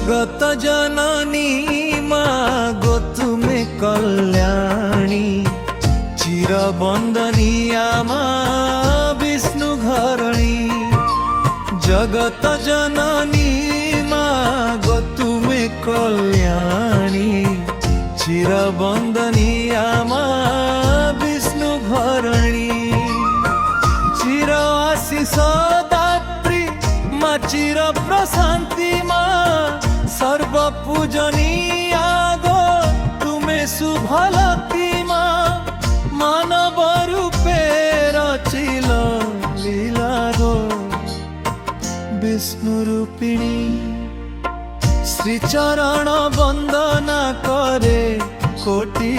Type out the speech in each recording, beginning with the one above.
जगत जननी मागो तुम्हें कल्याणी चिरबंदनिया माँ विष्णु घरणी। जगत जननी मागो तुम्हें कल्याणी चिरबंदनिया माँ विष्णु घरणी। चिर आशीष दात्री माँ चिर प्रशांति माँ सर्व पूजनीया गो तुम्हें शुभलती माँ। मानव रूपे रचिल लीला गो विष्णु रूपिणी। श्री चरण वंदना करे कोटि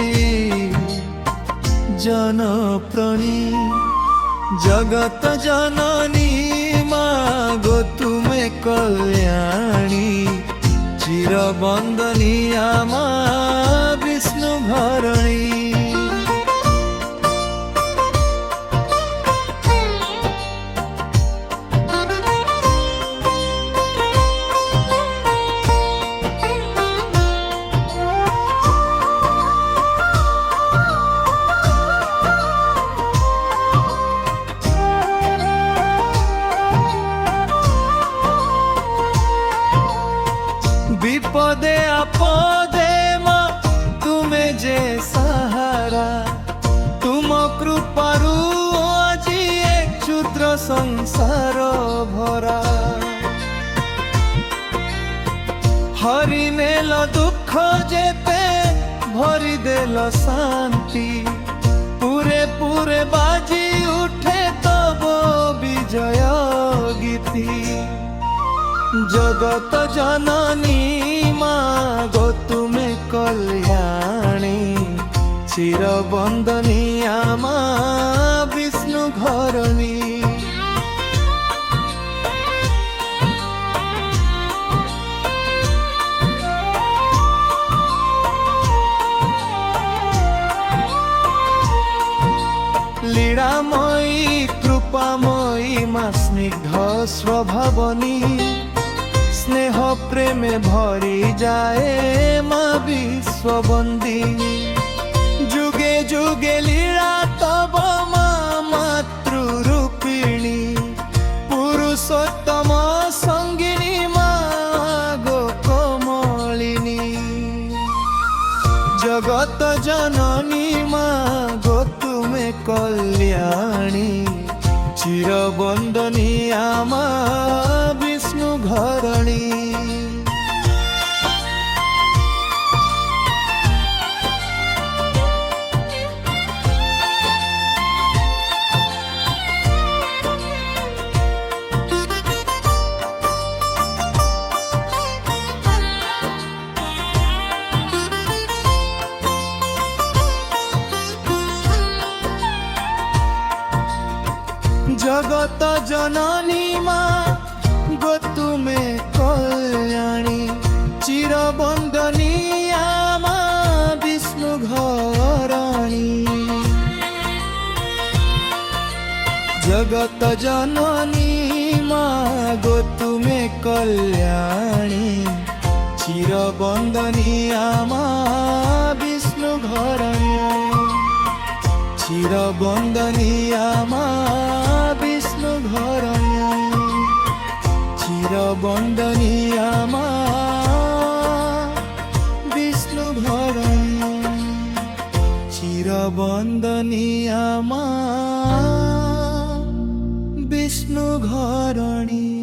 जनप्रणी। जगत जननी मागो तुम्हें कल्याणी चिरबंदनिया माँ विष्णु घरणी। विपदे आपदे माँ तुम्हें जे सहारा। तुम कृपारु আজি एक क्षुद्र संसार भरा। हरि नेल दुख जेते भरी देल शांति। पूरे पूरे बाजी उठे तब विजय गीति। जगत जननी मागो तुम्हें कल्याणी चिरबंदनिया माँ विष्णु घरणी। लीलामयी कृपामयी माँ स्निग्ध स्वभावनी। स्नेह प्रेमे भरी जाए माँ विश्वबंदिनी। जुगे जुगे लीला तब माँ मातृरूपिणी। पुरुषोत्तम संगिनी माँ गो कोमलिनी। जगत जननी माँ गो तुम्हें कल्याणी चिरबंदनिया माँ विष्णु घरणी। जगत जननी माँ गो तुम्हें कल्याणी चिरबंदनिया माँ विष्णु घरणी। जगत जननी माँ गो तुम्हें कल्याणी चिरबंदनिया माँ विष्णु घरणी। चिरबंदनिया माँ विष्णु घरणी। चिरबंदनिया माँ विष्णु घरणी। चिरबंदनिया माँ विष्णु घरणी।